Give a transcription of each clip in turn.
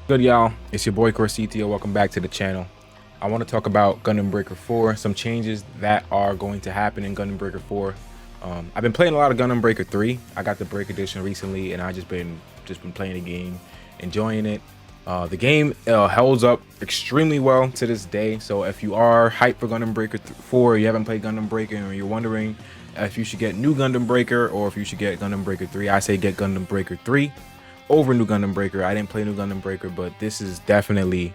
Good, y'all. It's your boy Corsitio. Welcome back to the channel. I want to talk about Gundam Breaker 4, some changes that are going to happen in Gundam Breaker 4. I've been playing a lot of Gundam Breaker 3. I got the Break Edition recently, and I just been playing the game, enjoying it. The game holds up extremely well to this day. So if you are hyped for Gundam Breaker 4, you haven't played Gundam Breaker, or you're wondering if you should get New Gundam Breaker or if you should get Gundam Breaker 3, I say get Gundam Breaker 3 over New Gundam Breaker. I didn't play New Gundam Breaker, but this is definitely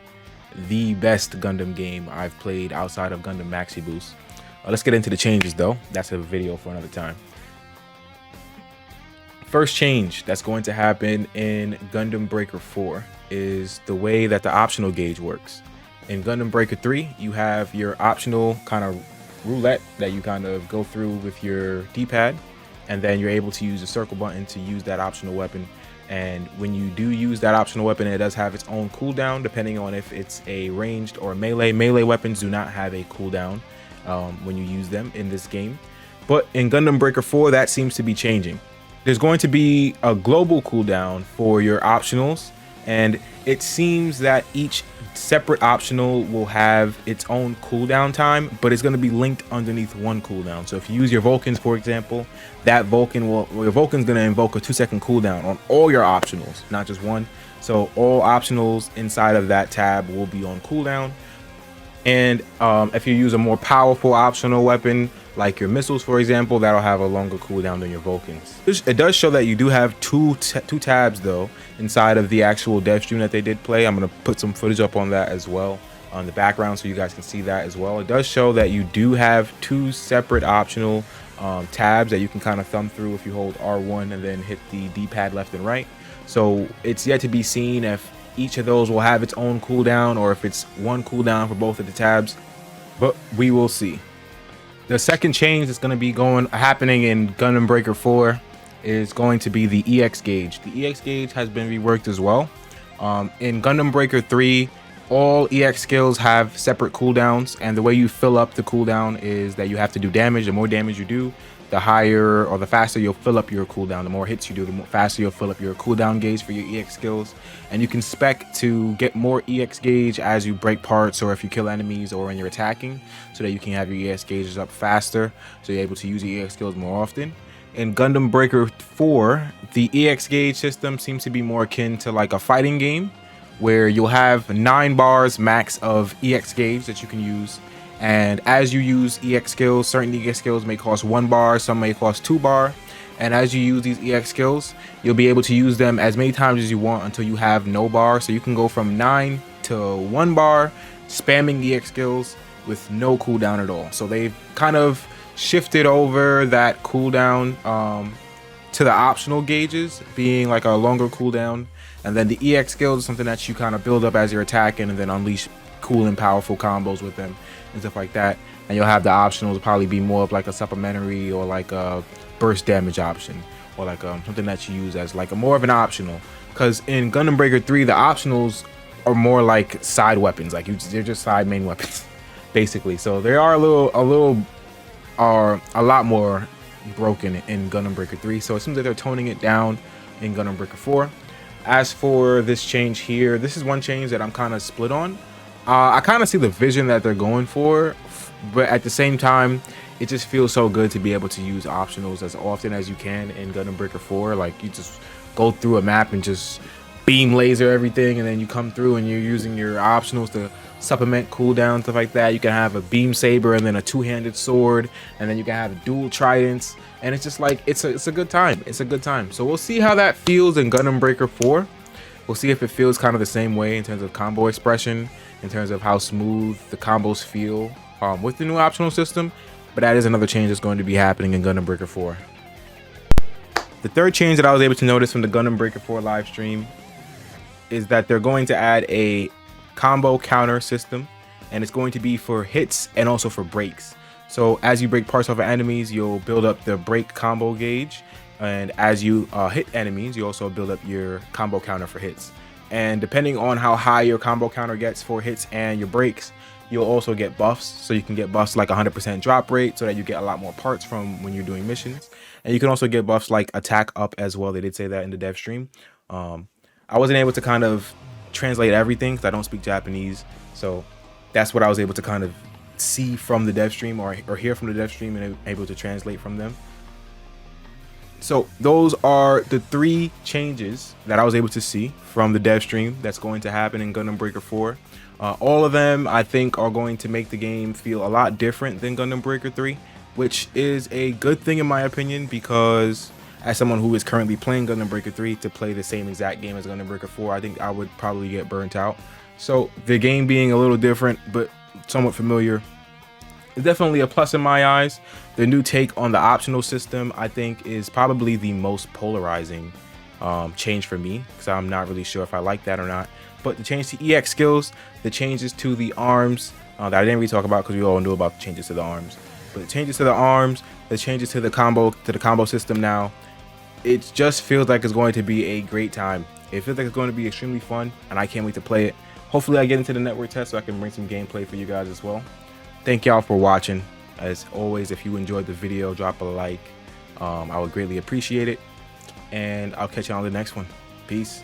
the best Gundam game I've played outside of Gundam Maxi Boost. Let's get into the changes though. That's a video for another time. First change that's going to happen in Gundam Breaker 4 is the way that the optional gauge works. In Gundam Breaker 3, you have your optional kind of roulette that you kind of go through with your D-pad, and then you're able to use the circle button to use that optional weapon. And when you do use that optional weapon, it does have its own cooldown depending on if it's a ranged or melee. Melee weapons do not have a cooldown when you use them in this game. But in Gundam Breaker 4, that seems to be changing. There's going to be a global cooldown for your optionals, and it seems that each separate optional will have its own cooldown time, but it's going to be linked underneath one cooldown. So if you use your Vulcans, for example, that Vulcan your Vulcan's going to invoke a 2-second cooldown on all your optionals, not just one. So all optionals inside of that tab will be on cooldown. And if you use a more powerful optional weapon like your missiles, for example, that'll have a longer cooldown than your Vulcans. It does show that you do have two tabs though inside of the actual dev stream that they did play. I'm going to put some footage up on that as well on the background so you guys can see that as well. It does show that you do have two separate optional tabs that you can kind of thumb through if you hold R1 and then hit the D-pad left and right. So it's yet to be seen if each of those will have its own cooldown or if it's one cooldown for both of the tabs, but we will see. The second change that's going to be happening in Gundam Breaker 4 is going to be the EX gauge. The EX gauge has been reworked as well. In Gundam Breaker 3, all EX skills have separate cooldowns, and the way you fill up the cooldown is that you have to do damage. The more damage you do, the higher or the faster you'll fill up your cooldown. The more hits you do, the faster you'll fill up your cooldown gauge for your EX skills. And you can spec to get more EX gauge as you break parts or if you kill enemies or when you're attacking, so that you can have your EX gauges up faster, so you're able to use your EX skills more often. In Gundam Breaker 4, the EX gauge system seems to be more akin to like a fighting game, where you'll have 9 bars max of EX gauge that you can use. And as you use EX skills, certain EX skills may cost 1 bar, some may cost 2 bar. And as you use these EX skills, you'll be able to use them as many times as you want until you have no bar. So you can go from 9 to 1 bar, spamming EX skills with no cooldown at all. So they've kind of shifted over that cooldown to the optional gauges being like a longer cooldown. And then the EX skills is something that you kind of build up as you're attacking and then unleash cool and powerful combos with them and stuff like that. And you'll have the optionals probably be more of like a supplementary or like a burst damage option, or like something that you use as like a more of an optional. Because in Gundam Breaker 3, the optionals are more like side weapons, like they're just side main weapons basically. So they are a lot more broken in Gundam Breaker 3. So it seems like they're toning it down in Gundam Breaker 4. As for this change here, this is one change that I'm kind of split on. I kind of see the vision that they're going for, but at the same time, it just feels so good to be able to use optionals as often as you can in Gundam Breaker 4. Like you just go through a map and just beam laser everything, and then you come through and you're using your optionals to supplement cooldown, stuff like that. You can have a beam saber and then a two-handed sword, and then you can have dual tridents, and it's just like it's a good time. It's a good time. So we'll see how that feels in Gundam Breaker 4. We'll see if it feels kind of the same way in terms of combo expression, in terms of how smooth the combos feel with the new optional system. But that is another change that's going to be happening in Gundam Breaker 4. The third change that I was able to notice from the Gundam Breaker 4 live stream is that they're going to add a combo counter system, and it's going to be for hits and also for breaks. So as you break parts off of enemies, you'll build up the break combo gauge, and as you hit enemies, you also build up your combo counter for hits. And depending on how high your combo counter gets for hits and your breaks, you'll also get buffs. So you can get buffs like 100% drop rate, so that you get a lot more parts from when you're doing missions. And you can also get buffs like attack up as well. They did say that in the dev stream. I wasn't able to kind of translate everything because I don't speak Japanese. So that's what I was able to kind of see from the dev stream, or hear from the dev stream, and able to translate from them. So those are the 3 changes that I was able to see from the dev stream that's going to happen in Gundam Breaker 4. All of them, I think, are going to make the game feel a lot different than Gundam Breaker 3, which is a good thing in my opinion, because as someone who is currently playing Gundam Breaker 3, to play the same exact game as Gundam Breaker 4, I think I would probably get burnt out. So the game being a little different but somewhat familiar is definitely a plus in my eyes. The new take on the optional system, I think, is probably the most polarizing change for me, because I'm not really sure if I like that or not. But the change to EX skills, the changes to the arms that I didn't really talk about because we all knew about the changes to the arms, but the changes to the arms, the changes to the combo system now, it just feels like it's going to be a great time. It feels like it's going to be extremely fun, and I can't wait to play it. Hopefully I get into the network test so I can bring some gameplay for you guys as well. Thank y'all for watching. As always, if you enjoyed the video, drop a like. I would greatly appreciate it. And I'll catch you on the next one. Peace.